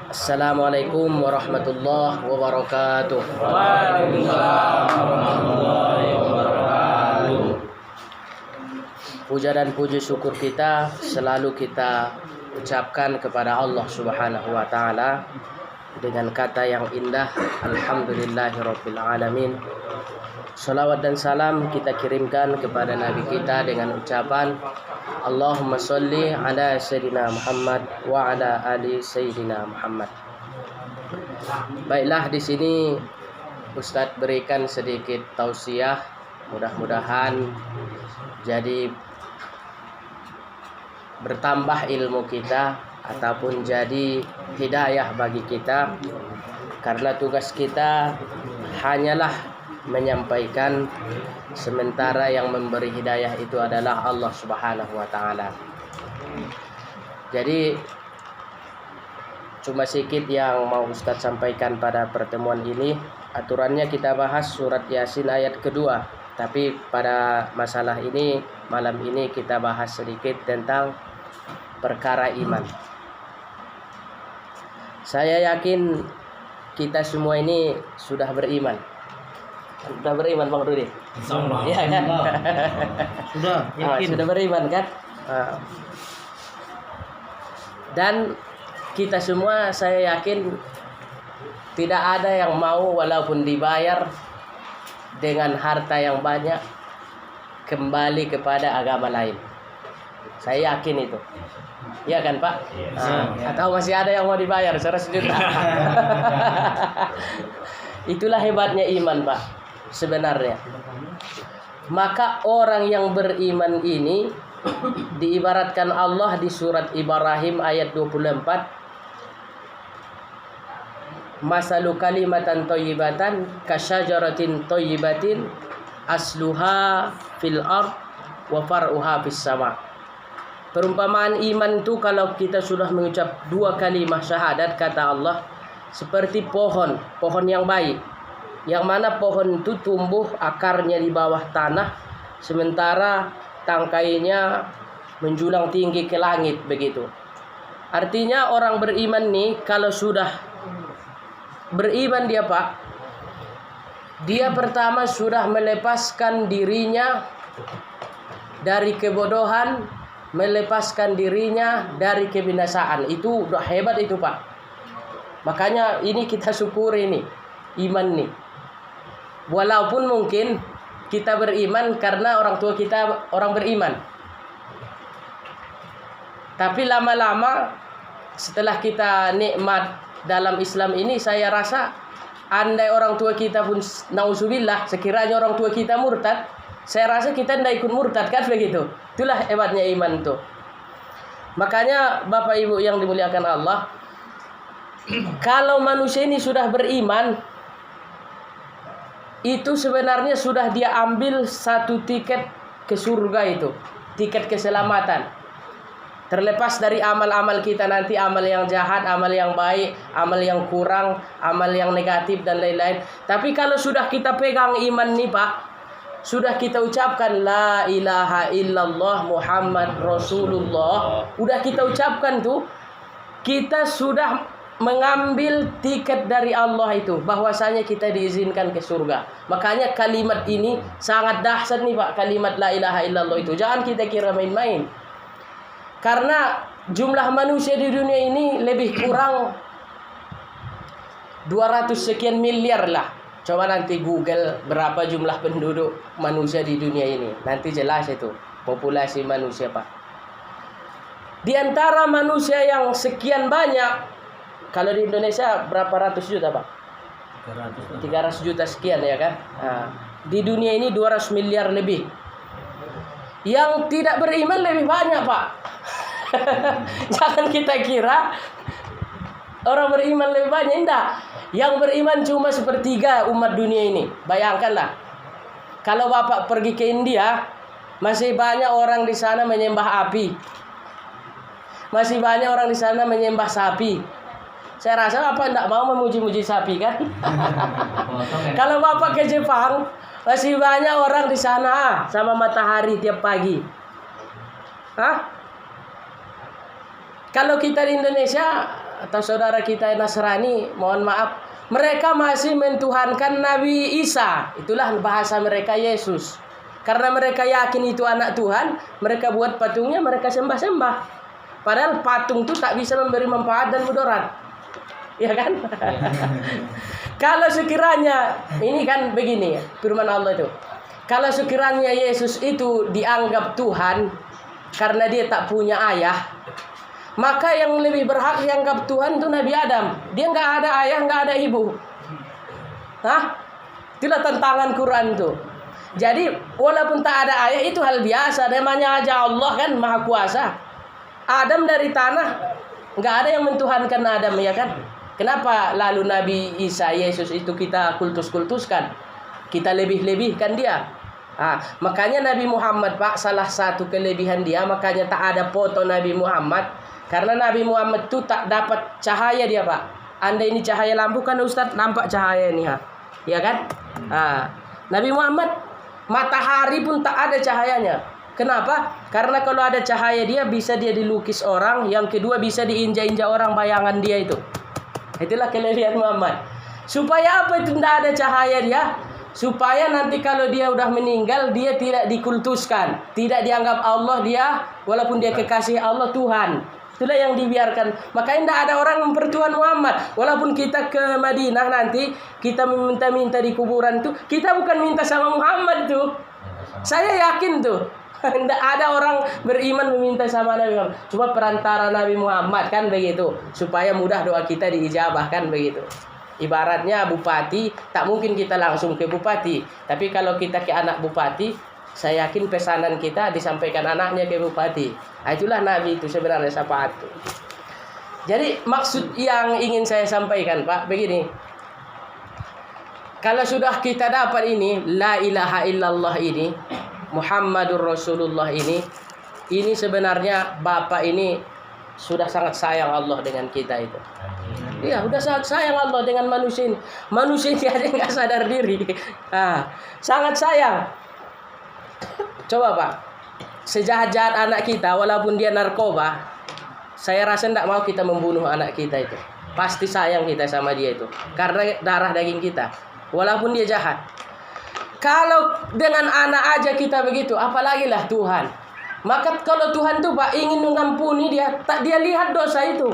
Assalamualaikum warahmatullahi wabarakatuh. Waalaikumsalam warahmatullahi wabarakatuh. Puja dan puji syukur kita selalu kita ucapkan kepada Allah Subhanahu wa taala dengan kata yang indah, alhamdulillahirabbil alamin. Salawat dan salam kita kirimkan kepada Nabi kita dengan ucapan Allahumma sholli ala Sayyidina Muhammad wa ala ali Sayyidina Muhammad. Baiklah, di sini Ustadz berikan sedikit tausiah, mudah-mudahan jadi bertambah ilmu kita ataupun jadi hidayah bagi kita, karena tugas kita hanyalah menyampaikan, sementara yang memberi hidayah itu adalah Allah Subhanahu wa taala. Jadi cuma sedikit yang mau Ustadz sampaikan pada pertemuan ini. Aturannya kita bahas surat Yasin ayat kedua, tapi pada masalah ini malam ini kita bahas sedikit tentang perkara iman. Saya yakin kita semua ini sudah beriman. Sudah beriman Bang Rudi? Insyaallah. Iya kan? Sudah, yakin. Sudah beriman kan? Dan kita semua saya yakin tidak ada yang mau walaupun dibayar dengan harta yang banyak kembali kepada agama lain. Saya yakin itu. Iya kan Pak? Atau masih ada yang mau dibayar 100 juta? Itulah hebatnya iman Pak sebenarnya. Maka orang yang beriman ini diibaratkan Allah di surat Ibrahim ayat 24, masalu kalimatan thayyibatan kasyajaratin thayyibatin asluha fil ard wa far'uha fis sama. Perumpamaan iman itu kalau kita sudah mengucap 2 kalimat syahadat, kata Allah, seperti pohon yang baik, yang mana pohon itu tumbuh akarnya di bawah tanah, sementara tangkainya menjulang tinggi ke langit begitu. Artinya orang beriman nih, kalau sudah beriman dia Pak, dia pertama sudah melepaskan dirinya dari kebodohan, melepaskan dirinya dari kebinasaan. Itu udah hebat itu Pak. Makanya ini kita syukuri nih iman nih. Walaupun mungkin kita beriman karena orang tua kita orang beriman, tapi lama-lama setelah kita nikmat dalam Islam ini, saya rasa andai orang tua kita pun nauzubillah, sekiranya orang tua kita murtad, saya rasa kita tidak ikut murtad kan begitu. Itulah hebatnya iman tuh. Makanya Bapak Ibu yang dimuliakan Allah, kalau manusia ini sudah beriman, itu sebenarnya sudah dia ambil satu tiket ke surga, itu tiket keselamatan. Terlepas dari amal-amal kita nanti, amal yang jahat, amal yang baik, amal yang kurang, amal yang negatif dan lain-lain. Tapi kalau sudah kita pegang iman nih Pak, sudah kita ucapkan la ilaha illallah Muhammad Rasulullah, udah kita ucapkan tuh, kita sudah mengambil tiket dari Allah itu, bahwasanya kita diizinkan ke surga. Makanya kalimat ini sangat dahsyat nih Pak, kalimat la ilaha illallah itu. Jangan kita kira main-main. Karena jumlah manusia di dunia ini lebih kurang 200 sekian miliar lah. Coba nanti Google berapa jumlah penduduk manusia di dunia ini. Nanti jelas itu populasi manusia Pak. Di antara manusia yang sekian banyak, kalau di Indonesia berapa ratus juta Pak? 300 juta sekian ya kan. Nah, di dunia ini 200 miliar lebih. Yang tidak beriman lebih banyak Pak. Jangan kita kira orang beriman lebih banyak. Tidak. Yang beriman cuma sepertiga umat dunia ini. Bayangkanlah, kalau Bapak pergi ke India, masih banyak orang di sana menyembah api, masih banyak orang di sana menyembah sapi. Saya rasa Bapak tidak mau memuji-muji sapi kan? Kalau Bapak ke Jepang, masih banyak orang di sana sama matahari tiap pagi. Hah? Kalau kita di Indonesia atau saudara kita yang Nasrani, mohon maaf, mereka masih mentuhankan Nabi Isa. Itulah bahasa mereka Yesus. Karena mereka yakin itu anak Tuhan, mereka buat patungnya, mereka sembah-sembah. Padahal patung itu tak bisa memberi manfaat dan mudarat. Ya kan? Kalau sekiranya, ini kan begini firman Allah itu. Kalau sekiranya Yesus itu dianggap Tuhan karena dia tak punya ayah, maka yang lebih berhak dianggap Tuhan itu Nabi Adam. Dia nggak ada ayah, nggak ada ibu. Hah? Itulah tantangan Quran tuh. Jadi walaupun tak ada ayah itu hal biasa. Namanya aja Allah kan Maha Kuasa. Adam dari tanah, nggak ada yang mentuhankan Adam, ya kan? Kenapa lalu Nabi Isa Yesus itu kita kultuskan? Kita lebih-lebihkan dia. Makanya Nabi Muhammad, Pak, salah satu kelebihan dia, makanya tak ada foto Nabi Muhammad. Karena Nabi Muhammad itu tak dapat cahaya dia, Pak. Anda ini cahaya lampu kan Ustaz, nampak cahaya ini, ya kan? Nabi Muhammad matahari pun tak ada cahayanya. Kenapa? Karena kalau ada cahaya dia bisa dia dilukis orang, yang kedua bisa diinjak-injak orang bayangan dia itu. Itulah kelebihan Muhammad. Supaya apa itu tidak ada cahaya dia? Supaya nanti kalau dia udah meninggal dia tidak dikultuskan, tidak dianggap Allah dia, walaupun dia kekasih Allah Tuhan. Itulah yang dibiarkan. Makanya tidak ada orang mempertuhan Muhammad. Walaupun kita ke Madinah nanti kita minta-minta di kuburan itu, kita bukan minta sama Muhammad tuh. Saya yakin tuh. Tidak ada orang beriman meminta sama Nabi Muhammad. Cuma perantara Nabi Muhammad kan begitu. Supaya mudah doa kita diijabah kan begitu. Ibaratnya bupati, tak mungkin kita langsung ke bupati. Tapi kalau kita ke anak bupati, saya yakin pesanan kita disampaikan anaknya ke bupati. Itulah Nabi itu sebenarnya syafaat itu. Jadi maksud yang ingin saya sampaikan, Pak, begini. Kalau sudah kita dapat ini, la ilaha illallah ini, Muhammadur Rasulullah ini sebenarnya Bapak ini sudah sangat sayang Allah dengan kita itu. Iya, sudah sangat sayang Allah dengan manusia ini. Manusia ini aja nggak sadar diri. Sangat sayang. Coba Pak, sejahat-jahat anak kita, walaupun dia narkoba, saya rasa tidak mau kita membunuh anak kita itu. Pasti sayang kita sama dia itu, karena darah daging kita, walaupun dia jahat. Kalau dengan anak aja kita begitu, apalagi lah Tuhan. Maka kalau Tuhan tuh Pak ingin mengampuni dia, tak dia lihat dosa itu.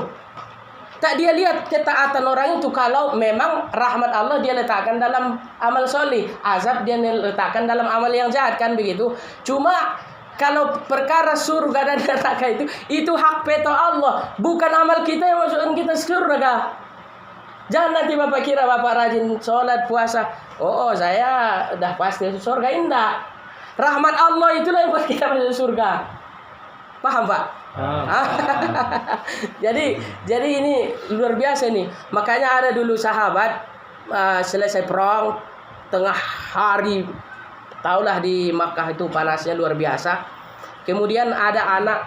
Tak dia lihat ketaatan orang itu. Kalau memang rahmat Allah dia letakkan dalam amal soleh, azab dia letakkan dalam amal yang jahat kan begitu. Cuma kalau perkara surga dan neraka itu hak veto Allah, bukan amal kita yang masukkan kita surga. Jangan nanti Bapak kira Bapak rajin sholat, puasa, oh saya udah pasti surga. Indah. Rahmat Allah itulah yang buat kita masuk surga. Paham Pak? Jadi ini luar biasa nih. Makanya ada dulu sahabat selesai perang tengah hari, taulah di Makkah itu panasnya luar biasa. Kemudian ada anak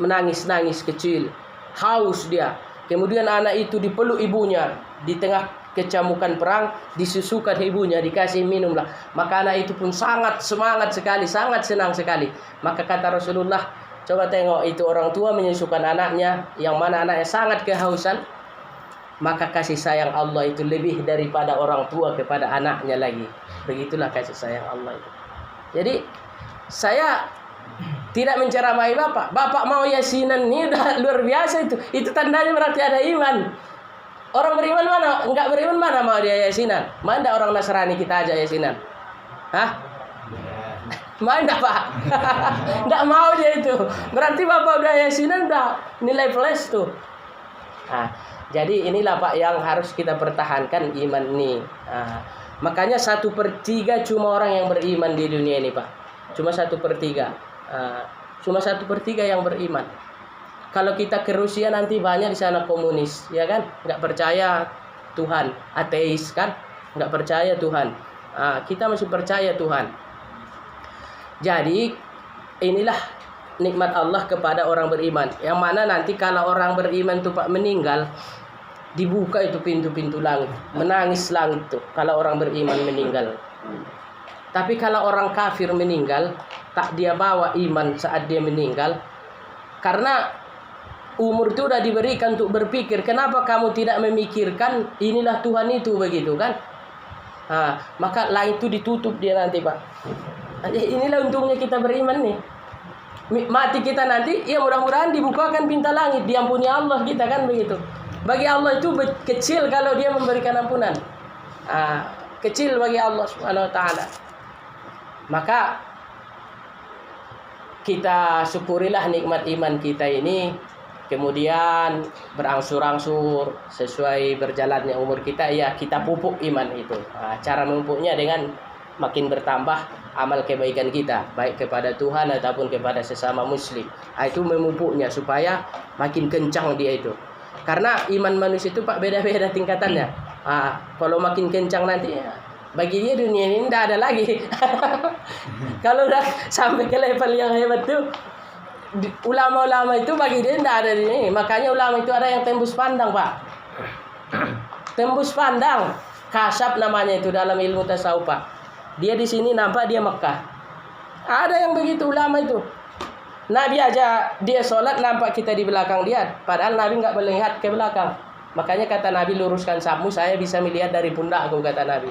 menangis-nangis kecil, haus dia. Kemudian anak itu dipeluk ibunya di tengah kecamukan perang, disusukan ibunya, dikasih minum lah. Maka anak itu pun sangat semangat sekali, sangat senang sekali. Maka kata Rasulullah, coba tengok itu orang tua menyusukan anaknya, yang mana anaknya sangat kehausan. Maka kasih sayang Allah itu lebih daripada orang tua kepada anaknya lagi. Begitulah kasih sayang Allah itu. Jadi saya tidak menceramai Bapak. Bapak mau yasinan ini udah luar biasa itu. Itu tandanya berarti ada iman. Orang beriman mana? Enggak beriman mana mau dia yasinan? Mana orang Nasrani kita aja yasinan? Hah? Mau enggak Pak? Enggak mau dia itu. Berarti Bapak udah yasinan udah nilai plus tuh. Jadi inilah Pak yang harus kita pertahankan iman ini. Makanya 1/3 cuma orang yang beriman di dunia ini Pak. Cuma 1/3. Cuma 1/3 yang beriman. Kalau kita ke Rusia nanti banyak di sana komunis, ya kan? Nggak percaya Tuhan, ateis kan? Nggak percaya Tuhan. Kita masih percaya Tuhan. Jadi inilah nikmat Allah kepada orang beriman. Yang mana nanti kalau orang beriman itu Pak meninggal, dibuka itu pintu-pintu langit, menangis langit tuh kalau orang beriman meninggal. Tapi kalau orang kafir meninggal, tak dia bawa iman saat dia meninggal. Karena umur itu udah diberikan untuk berpikir. Kenapa kamu tidak memikirkan inilah Tuhan itu, begitu kan? Maka langit itu ditutup dia nanti, Pak. Inilah untungnya kita beriman nih. Mati kita nanti, ya mudah-mudahan dibukakan pintu langit, diampuni Allah kita kan, begitu. Bagi Allah itu kecil kalau dia memberikan ampunan. Kecil bagi Allah Subhanahu wa taala. Maka kita syukurilah nikmat iman kita ini, kemudian berangsur-angsur sesuai berjalannya umur kita, ya kita pupuk iman itu. Cara memupuknya dengan makin bertambah amal kebaikan kita, baik kepada Tuhan ataupun kepada sesama muslim. Itu memupuknya supaya makin kencang dia itu. Karena iman manusia itu, Pak, beda-beda tingkatannya. Kalau makin kencang nanti, bagi dia dunia ini tidak ada lagi. Kalau udah sampai ke level yang hebat tuh, ulama-ulama itu bagi dia tidak ada di ini. Makanya ulama itu ada yang tembus pandang, Pak. Tembus pandang, kasab namanya itu dalam ilmu tasawuf, Pak. Dia di sini nampak dia Mekah. Ada yang begitu ulama itu. Nabi aja dia sholat nampak kita di belakang dia, padahal Nabi nggak melihat ke belakang. Makanya kata Nabi, luruskan sabmu, saya bisa melihat dari pundakku, kata Nabi.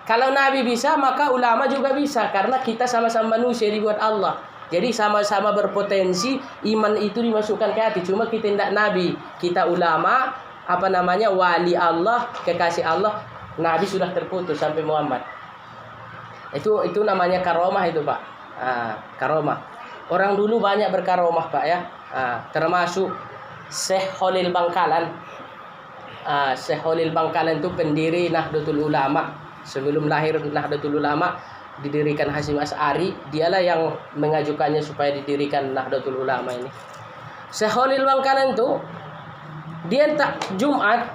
Kalau Nabi bisa, maka ulama juga bisa, karena kita sama-sama manusia dibuat Allah. Jadi sama-sama berpotensi iman itu dimasukkan ke hati. Cuma kita tidak Nabi, kita ulama, wali Allah, kekasih Allah. Nabi sudah terputus sampai Muhammad. Itu namanya karomah itu, Pak. Karomah. Orang dulu banyak berkaromah, Pak, ya. Termasuk Syekh Khalil Bangkalan. Syekh Khalil Bangkalan itu pendiri Nahdlatul Ulama. Sebelum lahir Nahdlatul Ulama didirikan Hasyim Asy'ari, dialah yang mengajukannya supaya didirikan Nahdlatul Ulama ini. Syekh Khalil Bangkalan itu dia tak Jumat,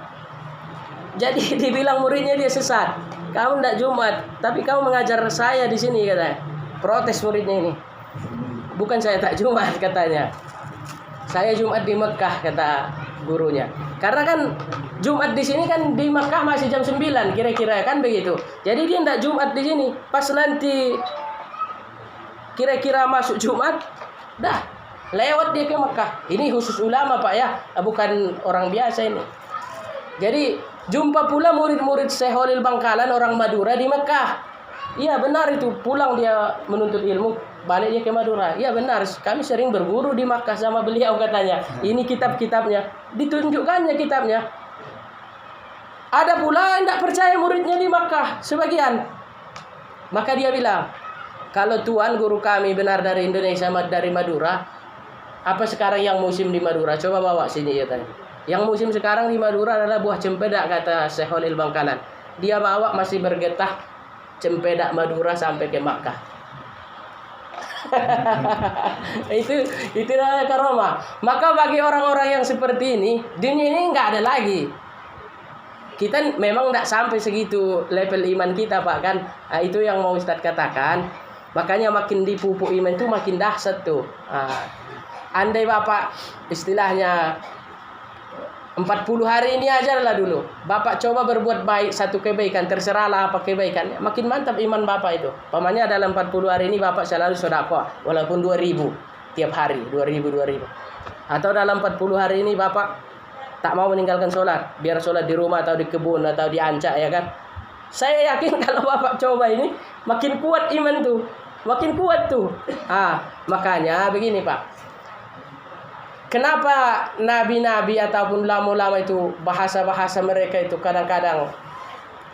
jadi dibilang muridnya dia sesat. Kamu tidak Jumat, tapi kamu mengajar saya di sini, katanya. Protes muridnya ini. Bukan saya tak Jumat, katanya. Saya Jumat di Mekah, kata gurunya. Karena kan Jumat di sini kan di Mekah masih jam 9 kira-kira kan begitu. Jadi dia tidak Jumat di sini. Pas nanti kira-kira masuk Jumat, dah lewat dia ke Mekah. Ini khusus ulama, Pak, ya, bukan orang biasa ini. Jadi jumpa pula murid-murid Syekh Khalil Bangkalan orang Madura di Mekah. Iya benar itu, pulang dia menuntut ilmu, balik dia ke Madura. Iya benar, kami sering berguru di Makkah sama beliau, katanya. Ini kitab-kitabnya, ditunjukkannya kitabnya. Ada pula yang tidak percaya muridnya di Makkah, sebagian. Maka dia bilang, kalau Tuhan guru kami benar dari Indonesia, dari Madura, apa sekarang yang musim di Madura? Coba bawa sini, katanya. Yang musim sekarang di Madura adalah buah cempedak, kata Syekh Khalil Bangkalan. Dia bawa masih bergetah cempedak Madura sampai ke Makkah. itu adalah karomah. Maka bagi orang-orang yang seperti ini, dunia ini nggak ada lagi. Kita memang nggak sampai segitu level iman kita, Pak, kan? Itu yang mau Ustadz katakan. Makanya makin dipupuk iman itu makin dahsyat tuh. Andai Bapak istilahnya 40 hari ini aja lah dulu. Bapak coba berbuat baik satu kebaikan, terserahlah apa kebaikan. Makin mantap iman Bapak itu. Pamannya dalam 40 hari ini Bapak selalu sedekah walaupun 2.000 tiap hari, 2.000. Atau dalam 40 hari ini Bapak tak mau meninggalkan sholat, biar sholat di rumah atau di kebun atau di ancak, ya kan? Saya yakin kalau Bapak coba ini makin kuat iman tuh. Makin kuat tuh. Makanya begini, Pak. Kenapa nabi-nabi ataupun ulama-ulama itu bahasa-bahasa mereka itu kadang-kadang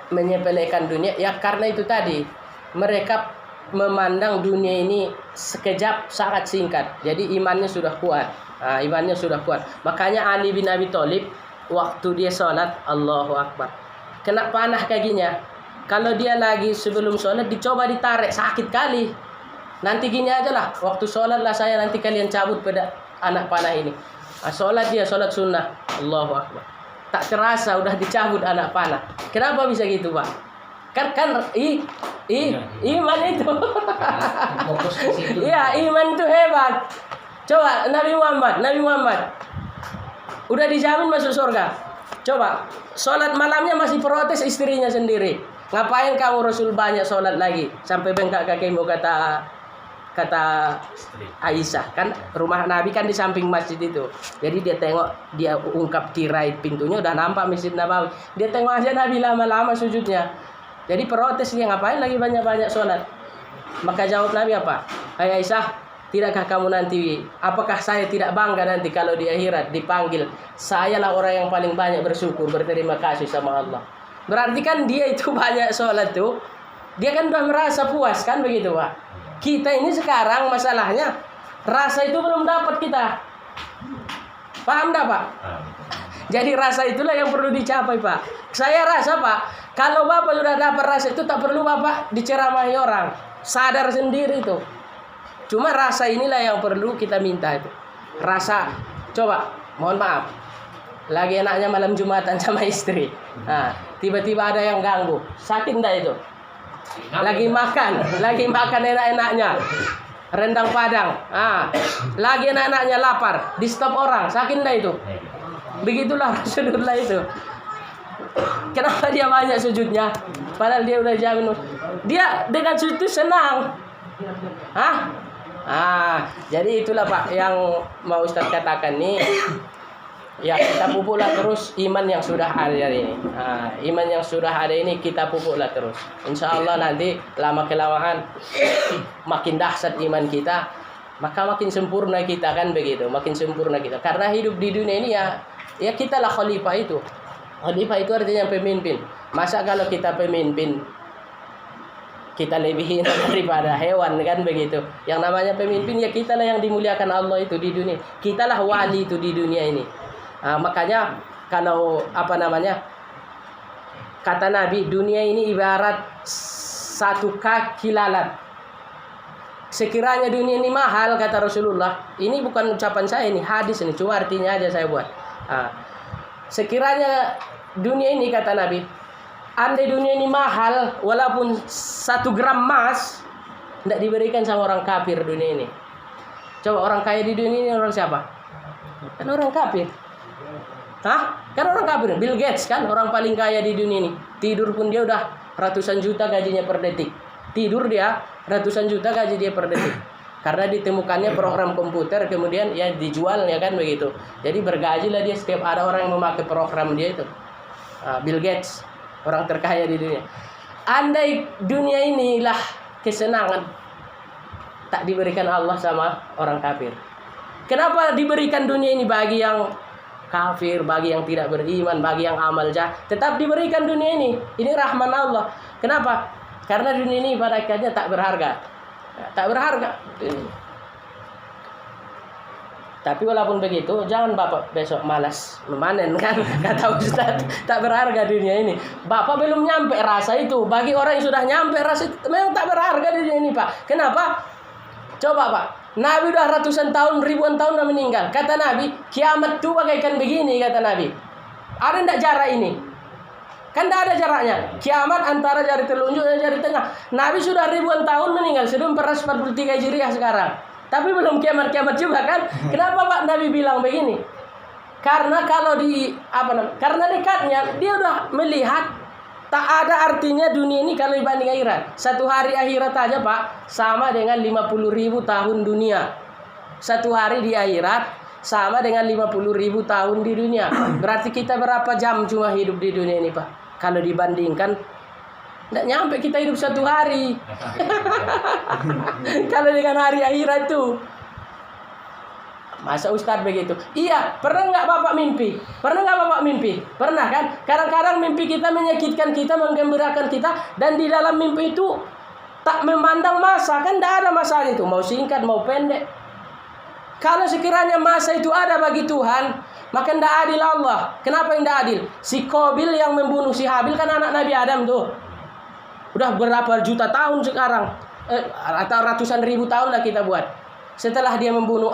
menyepelekan dunia? Ya karena itu tadi, mereka memandang dunia ini sekejap, sangat singkat. Jadi imannya sudah kuat. Imannya sudah kuat. Makanya Ali bin Abi Thalib waktu dia sholat, Allahu Akbar, kena panah kakinya. Kalau dia lagi sebelum sholat dicoba ditarik, sakit kali. Nanti gini aja lah, waktu sholat lah saya, nanti kalian cabut pada anak panah ini. Sholat dia, sholat sunnah, Allahu Akbar, tak terasa udah dicabut anak panah. Kenapa bisa gitu, Pak? Kan iman itu. Iya, iman itu hebat. Coba Nabi Muhammad udah dijamin masuk surga. Coba sholat malamnya masih protes istrinya sendiri. Ngapain kamu Rasul banyak sholat lagi sampai bengkak kakimu, kata kata Aisyah, kan rumah Nabi kan di samping masjid itu. Jadi dia tengok, dia ungkap tirai pintunya udah nampak Masjid Nabawi. Dia tengok aja Nabi lama-lama sujudnya. Jadi protes dia, ngapain lagi banyak-banyak sholat. Maka jawab Nabi apa? Hai Aisyah, tidakkah kamu nanti, apakah saya tidak bangga nanti kalau di akhirat dipanggil, sayalah orang yang paling banyak bersyukur, berterima kasih sama Allah. Berarti kan dia itu banyak sholat tuh, dia kan udah merasa puas kan begitu Pak. Kita ini sekarang masalahnya rasa itu belum dapat kita. Paham enggak Pak? Jadi rasa itulah yang perlu dicapai Pak. Saya rasa Pak, kalau Bapak sudah dapat rasa itu tak perlu Bapak diceramahi orang. Sadar sendiri itu. Cuma rasa inilah yang perlu kita minta itu. Rasa, coba, mohon maaf. Lagi enaknya malam Jumatan sama istri. Nah, tiba-tiba ada yang ganggu. Sakit enggak itu? Lagi makan enak-enaknya. Rendang Padang. Lagi enak-enaknya lapar, di stop orang. Sakit enggak itu? Begitulah prosedurlah itu. Kenapa dia banyak sujudnya? Padahal dia udah jamin. Dia dengan sujud itu senang. Jadi itulah Pak yang mau Ustaz katakan nih. Ya kita pupuklah terus iman yang sudah ada ini. Iman yang sudah ada ini kita pupuklah terus. Insya Allah nanti lama kelamaan makin dahsyat iman kita, maka makin sempurna kita kan begitu. Makin sempurna kita. Karena hidup di dunia ini ya kita lah khalifah itu. Khalifah itu artinya pemimpin. Masa kalau kita pemimpin kita lebih hina daripada hewan kan begitu. Yang namanya pemimpin ya kita lah yang dimuliakan Allah itu di dunia. Kita lah wali itu di dunia ini. Makanya kalau kata Nabi, dunia ini ibarat satu kaki lalat. Sekiranya dunia ini mahal, kata Rasulullah, ini bukan ucapan saya, ini hadis ini, cuma artinya aja saya buat. Sekiranya dunia ini, kata Nabi, andai dunia ini mahal, walaupun 1 gram emas, tidak diberikan sama orang kafir dunia ini. Coba orang kaya di dunia ini orang siapa? Kan orang kafir. Kan orang kafir. Bill Gates kan orang paling kaya di dunia ini. Tidur pun dia udah ratusan juta gajinya per detik. Tidur dia ratusan juta gaji dia per detik. Karena ditemukannya program komputer kemudian ya dijual ya kan begitu. Jadi bergajilah dia setiap ada orang yang memakai program dia itu. Bill Gates, orang terkaya di dunia. Andai dunia inilah kesenangan, tak diberikan Allah sama orang kafir. Kenapa diberikan dunia ini bagi yang kafir, bagi yang tidak beriman, bagi yang amal jahat? Tetap diberikan dunia ini. Ini rahman Allah. Kenapa? Karena dunia ini pada akhirnya tak berharga. Tak berharga. Tapi walaupun begitu, jangan Bapak besok malas memanen kan. Kata Ustaz, tak berharga dunia ini. Bapak belum nyampe rasa itu. Bagi orang yang sudah nyampe rasa itu, memang tak berharga dunia ini Pak. Kenapa? Coba Pak, Nabi udah ratusan tahun, ribuan tahun udah meninggal. Kata Nabi, kiamat itu bagaikan begini, kata Nabi. Ada enggak jarak ini? Kan tidak ada jaraknya. Kiamat antara jari telunjuk dan jari tengah. Nabi sudah ribuan tahun meninggal, 1443 Hijriah sekarang. Tapi belum kiamat-kiamat juga kan? Kenapa Pak Nabi bilang begini? Karena kalau karena dekatnya dia udah melihat tak ada artinya dunia ini kalau dibanding akhirat. 1 hari akhirat aja Pak sama dengan 50.000 tahun dunia. 1 hari di akhirat sama dengan 50.000 tahun di dunia. Berarti kita berapa jam cuma hidup di dunia ini Pak? Kalau dibandingkan tidak nyampe kita hidup 1 hari. Kalau dengan hari akhirat itu. Masa Ustadz begitu? Iya, pernah nggak Bapak mimpi? Pernah nggak Bapak mimpi? Pernah kan? Kadang-kadang mimpi kita menyakitkan kita, menggembirakan kita, dan di dalam mimpi itu tak memandang masa, kan tidak ada masanya itu, mau singkat mau pendek. Kalau sekiranya masa itu ada bagi Tuhan, maka tidak adil Allah. Kenapa tidak adil? Si Qabil yang membunuh si Habil kan anak Nabi Adam tuh. Udah berapa juta tahun sekarang, atau ratusan ribu tahun lah kita buat. Setelah dia membunuh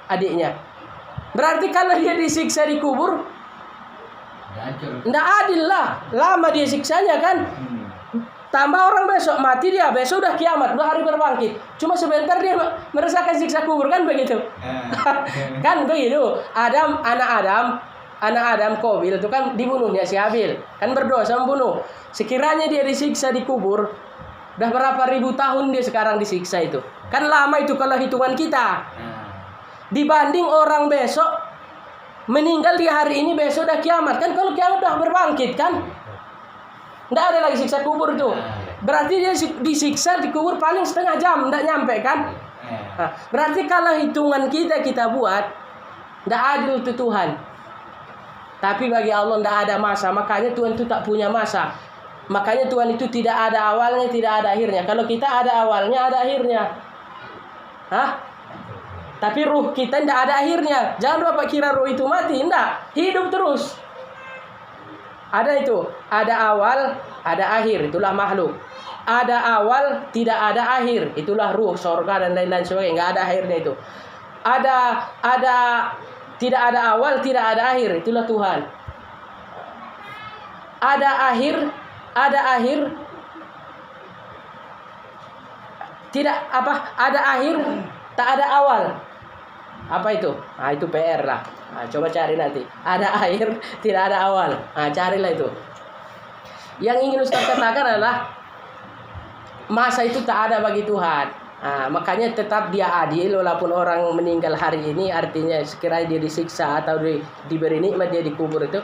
adiknya. Berarti kalau dia disiksa di kubur, tidak adil lah. Lama dia siksanya kan. Tambah orang besok mati dia, besok udah kiamat, udah hari berbangkit. Cuma sebentar dia merasakan siksa kubur kan begitu. Kan begitu. Anak Adam Qabil itu kan dibunuhnya si Habil. Kan berdosa membunuh. Sekiranya dia disiksa di kubur, udah berapa ribu tahun dia sekarang disiksa itu. Kan lama itu kalau hitungan kita. Dibanding orang besok meninggal di hari ini, besok udah kiamat. Kan kalau kiamat udah berbangkit kan. Nggak ada lagi siksa kubur tuh. Berarti dia disiksa di kubur paling setengah jam, nggak nyampe kan. Nah, berarti kalau hitungan kita buat, nggak adil itu Tuhan. Tapi bagi Allah nggak ada masa. Makanya Tuhan itu tak punya masa. Makanya Tuhan itu tidak ada awalnya, tidak ada akhirnya. Kalau kita ada awalnya, ada akhirnya. Hah? Tapi ruh kita tidak ada akhirnya. Jangan Bapak kira ruh itu mati. Tidak. Hidup terus. Ada itu. Ada awal, ada akhir. Itulah makhluk. Ada awal, tidak ada akhir. Itulah ruh, sorga dan lain-lain sebagainya. Nggak ada akhirnya itu. Tidak ada awal, tidak ada akhir. Itulah Tuhan. Ada akhir, ada akhir. Tidak apa? Ada akhir, tak ada awal. Apa itu? Nah, itu PR lah. Nah, coba cari nanti. Ada akhir, tidak ada awal. Nah, carilah itu. Yang ingin Ustaz katakan adalah masa itu tak ada bagi Tuhan. Nah, makanya tetap dia adil walaupun orang meninggal hari ini, artinya sekiranya dia disiksa atau diberi nikmat dia dikubur itu.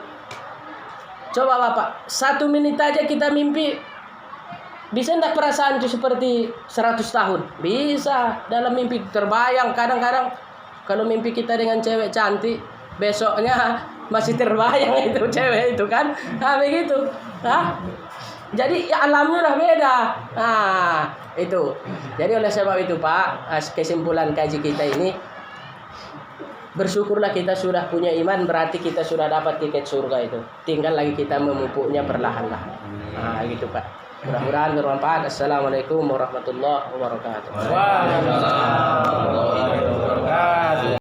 Coba Bapak, 1 menit aja kita mimpi, bisa enggak perasaan itu seperti 100 tahun? Bisa. Dalam mimpi terbayang kadang-kadang kalau mimpi kita dengan cewek cantik, besoknya masih terbayang itu cewek itu kan. Nah, begitu. Hah? Jadi ya, alamnya udah beda. Nah, itu. Jadi oleh sebab itu Pak, kesimpulan kaji kita ini, bersyukurlah kita sudah punya iman, berarti kita sudah dapat tiket surga itu. Tinggal lagi kita memupuknya perlahan-lahan. Nah, gitu Pak. Mudah-mudahan bermanfaat. Assalamualaikum warahmatullahi wabarakatuh. Waalaikumsalam warahmatullahi wabarakatuh.